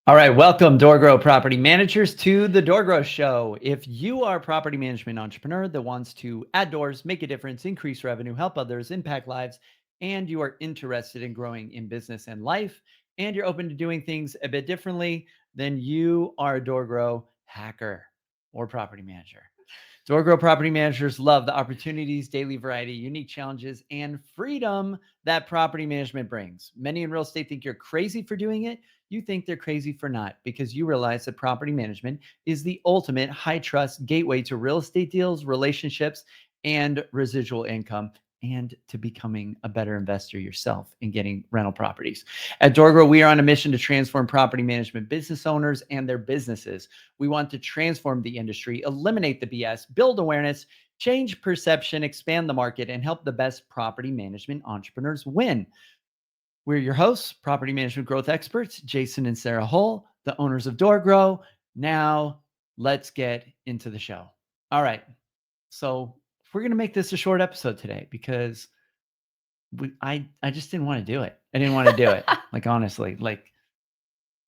All right, welcome DoorGrow property managers to the DoorGrow show. If you are a property management entrepreneur that wants to add doors, make a difference, increase revenue, help others, impact lives, and you are interested in growing in business and life, and you're open to doing things a bit differently, then you are a DoorGrow hacker or property manager. DoorGrow property managers love the opportunities, daily variety, unique challenges, and freedom that property management brings. Many in real estate think you're crazy for doing it. You think they're crazy for not, because you realize that property management is the ultimate high trust gateway to real estate deals, relationships, and residual income, and to becoming a better investor yourself in getting rental properties. At DoorGrow, we are on a mission to transform property management business owners and their businesses. We want to transform the industry, eliminate the BS, build awareness, change perception, expand the market, and help the best property management entrepreneurs win. We're your hosts, property management growth experts, Jason and Sarah Hull, the owners of DoorGrow. Now, let's get into the show. All right. So, we're going to make this a short episode today because I just didn't want to do it. I didn't want to do it. Like, honestly, like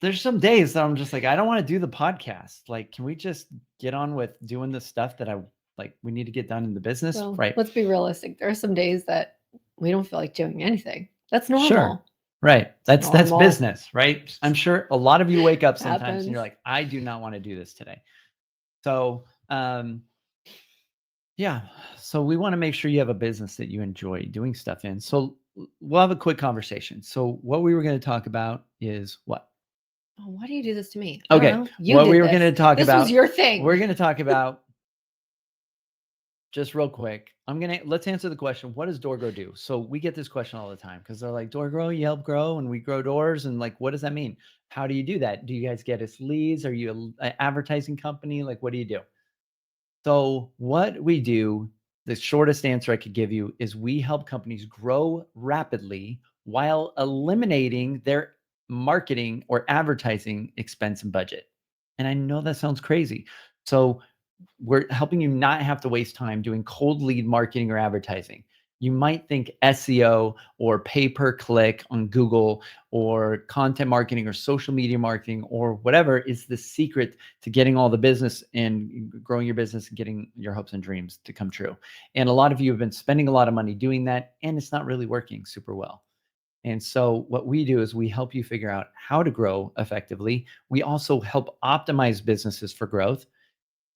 there's some days that I'm just like, I don't want to do the podcast. Like, can we just get on with doing the stuff that we need to get done in the business? Well, Right. let's be realistic. There are some days that we don't feel like doing anything. That's normal. Sure. Right. That's normal. business, right? I'm sure a lot of you wake up sometimes and you're Happens. like, I do not want to do this today. So, yeah. So we want to make sure you have a business that you enjoy doing stuff in. So we'll have a quick conversation. So what we were going to talk about is what? Oh, why do you do this to me? I don't Okay. know. You What did we were this. going to talk This about. was your thing. We're going to talk about just real quick. Let's answer the question. What does DoorGrow do? So we get this question all the time because they're like, DoorGrow, you help grow and we grow doors. And like, what does that mean? How do you do that? Do you guys get us leads? Are you an advertising company? Like, what do you do? So what we do, the shortest answer I could give you is we help companies grow rapidly while eliminating their marketing or advertising expense and budget. And I know that sounds crazy. So we're helping you not have to waste time doing cold lead marketing or advertising. You might think SEO or pay per click on Google or content marketing or social media marketing or whatever is the secret to getting all the business and growing your business and getting your hopes and dreams to come true. And a lot of you have been spending a lot of money doing that, and it's not really working super well. And so what we do is we help you figure out how to grow effectively. We also help optimize businesses for growth.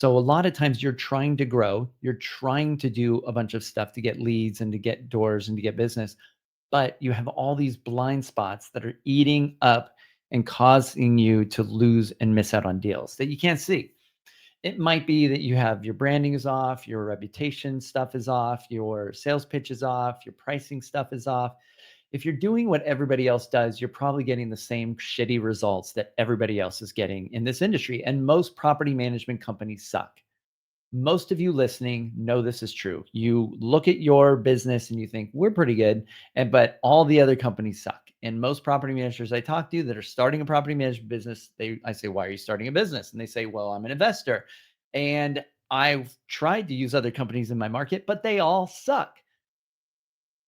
So a lot of times you're trying to grow, you're trying to do a bunch of stuff to get leads and to get doors and to get business, but you have all these blind spots that are eating up and causing you to lose and miss out on deals that you can't see. It might be that you have your branding is off, your reputation stuff is off, your sales pitch is off, your pricing stuff is off. If you're doing what everybody else does, you're probably getting the same shitty results that everybody else is getting in this industry. And most property management companies suck. Most of you listening know this is true. You look at your business and you think we're pretty good, but all the other companies suck. And most property managers I talk to that are starting a property management business, I say, why are you starting a business? And they say, well, I'm an investor. And I've tried to use other companies in my market, but they all suck.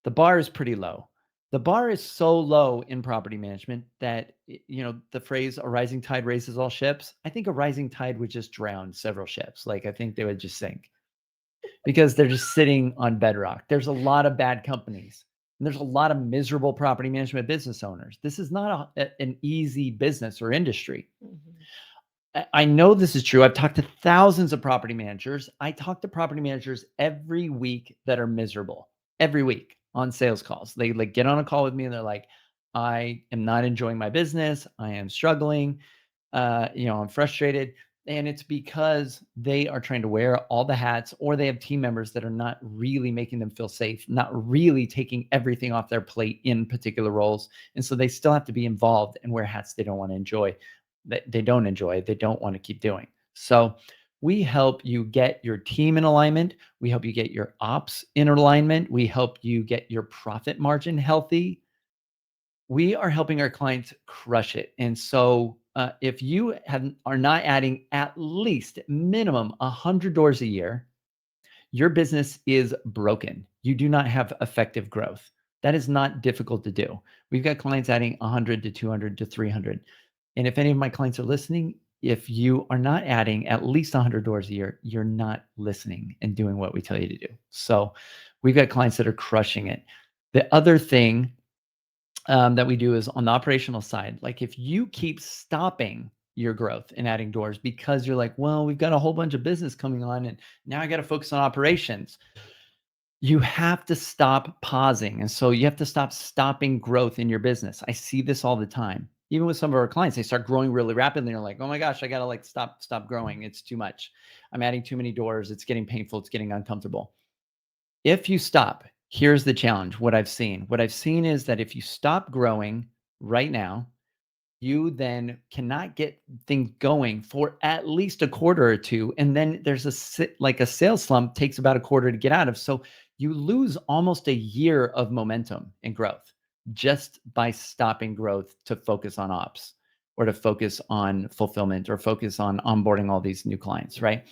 The bar is pretty low. The bar is so low in property management that, the phrase a rising tide raises all ships. I think a rising tide would just drown several ships. Like, I think they would just sink because they're just sitting on bedrock. There's a lot of bad companies and there's a lot of miserable property management business owners. This is not an easy business or industry. I know this is true. I've talked to thousands of property managers. I talk to property managers every week that are miserable, every week on sales calls. They like get on a call with me and they're like, I am not enjoying my business. I am struggling. I'm frustrated. And it's because they are trying to wear all the hats, or they have team members that are not really making them feel safe, not really taking everything off their plate in particular roles. And so they still have to be involved and wear hats they don't want to enjoy, that they don't enjoy, they don't want to keep doing. So we help you get your team in alignment. We help you get your ops in alignment. We help you get your profit margin healthy. We are helping our clients crush it. And so if you are not adding at least minimum 100 doors a year, your business is broken. You do not have effective growth. That is not difficult to do. We've got clients adding 100 to 200 to 300. And if any of my clients are listening, if you are not adding at least 100 doors a year, you're not listening and doing what we tell you to do. So we've got clients that are crushing it. The other thing that we do is on the operational side. Like if you keep stopping your growth and adding doors because you're like, well, we've got a whole bunch of business coming on and now I got to focus on operations. You have to stop pausing. And so you have to stop stopping growth in your business. I see this all the time. Even with some of our clients, they start growing really rapidly. They're like, oh my gosh, I gotta like stop growing. It's too much. I'm adding too many doors. It's getting painful. It's getting uncomfortable. If you stop, here's the challenge. What I've seen. What I've seen is that if you stop growing right now, you then cannot get things going for at least a quarter or two. And then there's like a sales slump takes about a quarter to get out of. So you lose almost a year of momentum and growth just by stopping growth to focus on ops or to focus on fulfillment or focus on onboarding all these new clients, right?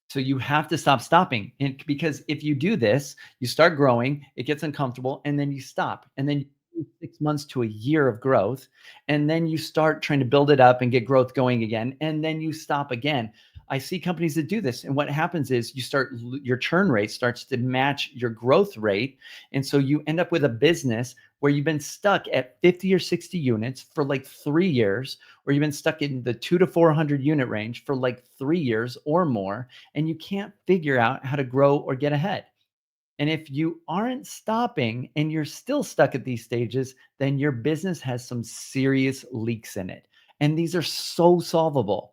So you have to stop stopping. And because if you do this, you start growing, it gets uncomfortable, and then you stop. And then you lose 6 months to a year of growth. And then you start trying to build it up and get growth going again. And then you stop again. I see companies that do this. And what happens is your churn rate starts to match your growth rate. And so you end up with a business where you've been stuck at 50 or 60 units for like 3 years, or you've been stuck in the 2 to 400 unit range for like 3 years or more, and you can't figure out how to grow or get ahead. And if you aren't stopping and you're still stuck at these stages, then your business has some serious leaks in it. And these are so solvable.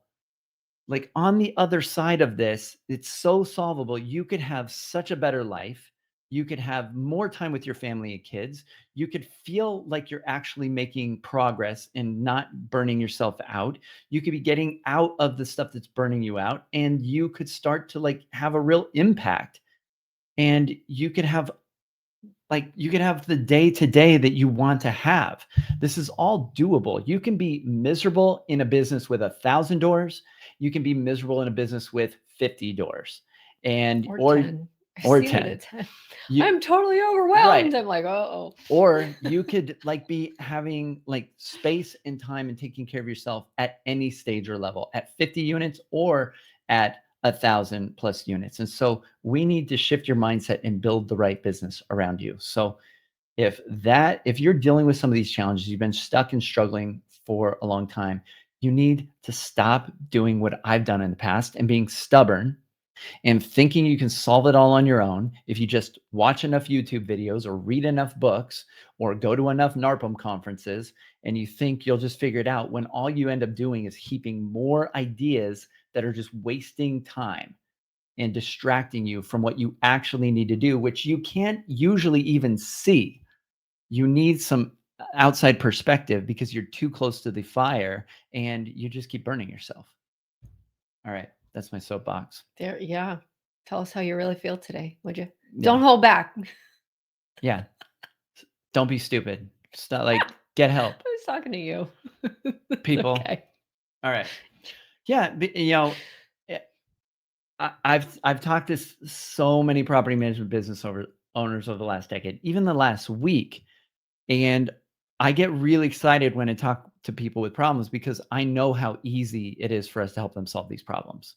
Like on the other side of this, it's so solvable. You could have such a better life. You could have more time with your family and kids. You could feel like you're actually making progress and not burning yourself out. You could be getting out of the stuff that's burning you out, and you could start to like have a real impact. And you could have the day to day that you want to have. This is all doable. You can be miserable in a business with 1,000 doors. You can be miserable in a business with 50 doors, and Or 10. I've or seen it 10. at 10. You I'm totally right. overwhelmed. I'm like, oh. Or you could like be having like space and time and taking care of yourself at any stage or level, at 50 units or at 1,000 plus units. And so we need to shift your mindset and build the right business around you. So if you're dealing with some of these challenges, you've been stuck and struggling for a long time, you need to stop doing what I've done in the past and being stubborn and thinking you can solve it all on your own if you just watch enough YouTube videos or read enough books or go to enough NARPM conferences, and you think you'll just figure it out, when all you end up doing is heaping more ideas that are just wasting time and distracting you from what you actually need to do, which you can't usually even see. You need some outside perspective because you're too close to the fire and you just keep burning yourself. All right, that's my soapbox. There, yeah. Tell us how you really feel today, would you? Yeah. Don't hold back. Yeah. Don't be stupid. Stop, like, get help, I was talking to you. people. Okay. All right. Yeah, eh, I've talked to so many property management business owners over the last decade, even the last week, and I get really excited when I talk to people with problems because I know how easy it is for us to help them solve these problems.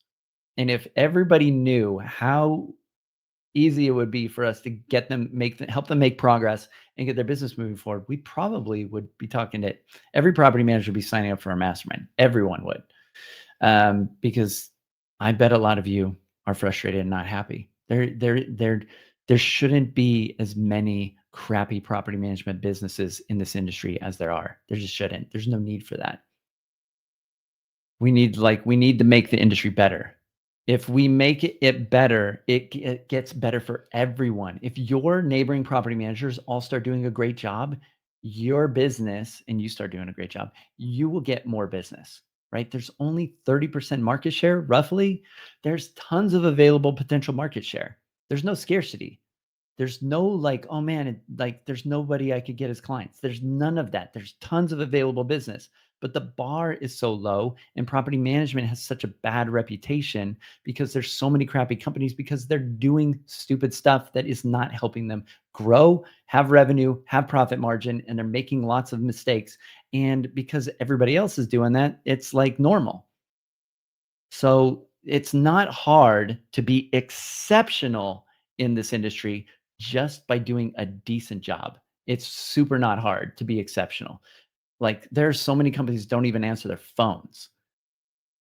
And if everybody knew how easy it would be for us to get them help them make progress and get their business moving forward, we probably would be talking to every property manager would be signing up for a mastermind. Everyone would, because I bet a lot of you are frustrated and not happy. There shouldn't be as many crappy property management businesses in this industry as there are. There just shouldn't. There's no need for that. We need to make the industry better. If we make it better, it gets better for everyone. If your neighboring property managers all start doing a great job, your business, and you start doing a great job, you will get more business, right? There's only 30% market share, roughly. There's tons of available potential market share. There's no scarcity. There's no like, oh man, like there's nobody I could get as clients. There's none of that. There's tons of available business. but the bar is so low, and property management has such a bad reputation because there's so many crappy companies because they're doing stupid stuff that is not helping them grow, have revenue, have profit margin, and they're making lots of mistakes. And because everybody else is doing that, it's like normal. So it's not hard to be exceptional in this industry just by doing a decent job. It's super not hard to be exceptional. Like there's so many companies don't even answer their phones.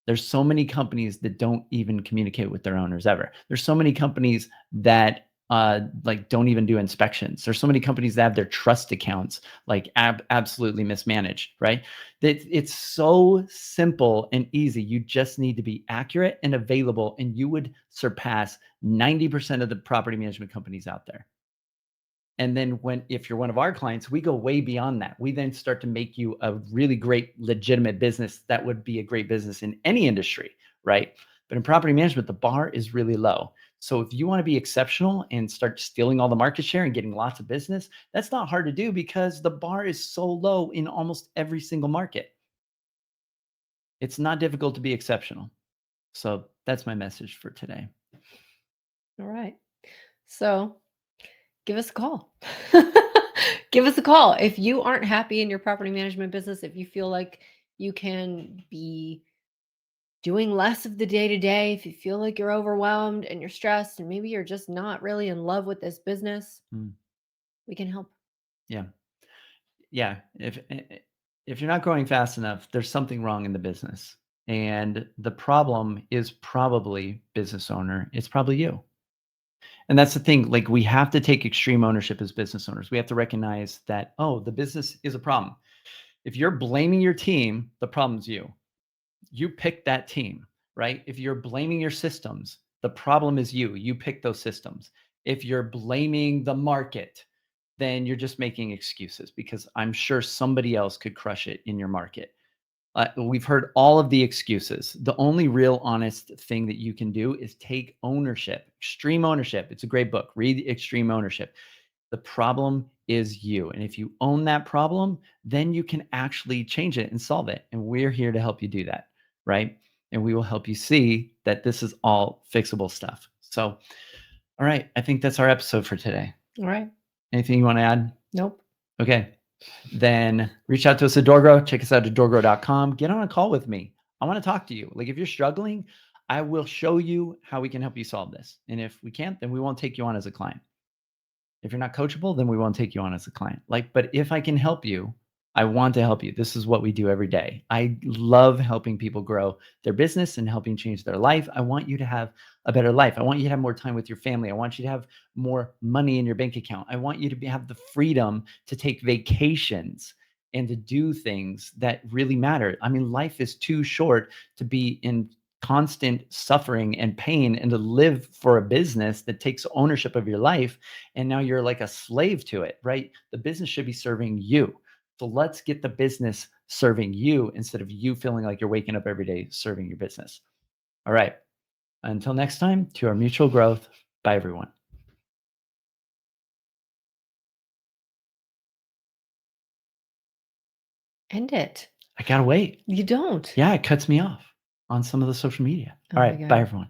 There's so many companies that don't even communicate with their owners ever. There's so many companies that like don't even do inspections. There's so many companies that have their trust accounts like absolutely mismanaged, right? That it's so simple and easy. You just need to be accurate and available, and you would surpass 90% of the property management companies out there. And then if you're one of our clients, we go way beyond that. We then start to make you a really great legitimate business that would be a great business in any industry, right? But in property management, the bar is really low. So if you want to be exceptional and start stealing all the market share and getting lots of business, that's not hard to do because the bar is so low in almost every single market. It's not difficult to be exceptional. So that's my message for today. All right. So give us a call. Give us a call. If you aren't happy in your property management business, if you feel like you can be doing less of the day to day, if you feel like you're overwhelmed and you're stressed, and maybe you're just not really in love with this business, Mm, we can help. yeah. Yeah, if you're not growing fast enough, there's something wrong in the business. And the problem is probably business owner. It's probably you. And that's the thing. Like we have to take extreme ownership as business owners. We have to recognize that, oh, the business is a problem. If you're blaming your team, the problem's you. You picked that team, right? If you're blaming your systems, the problem is you. You picked those systems. If you're blaming the market, then you're just making excuses because I'm sure somebody else could crush it in your market. We've heard all of the excuses. The only real honest thing that you can do is take ownership, extreme ownership. It's a great book. Read Extreme Ownership. The problem is you. And if you own that problem, then you can actually change it and solve it. And we're here to help you do that, right? And we will help you see that this is all fixable stuff. So, all right. I think that's our episode for today. All right. Anything you want to add? Nope. Okay. Then reach out to us at DoorGrow. Check us out at doorgrow.com. Get on a call with me. I want to talk to you. Like if you're struggling, I will show you how we can help you solve this. And if we can't, then we won't take you on as a client. If you're not coachable, then we won't take you on as a client. Like, but if I can help you, I want to help you. This is what we do every day. I love helping people grow their business and helping change their life. I want you to have a better life. I want you to have more time with your family. I want you to have more money in your bank account. I want you to have the freedom to take vacations and to do things that really matter. I mean, life is too short to be in constant suffering and pain and to live for a business that takes ownership of your life and now you're like a slave to it, right? The business should be serving you. So let's get the business serving you instead of you feeling like you're waking up every day serving your business. All right. Until next time, to our mutual growth. Bye, everyone. End it. I gotta wait. You don't. Yeah, it cuts me off on some of the social media. Oh All my right. Bye, God. everyone.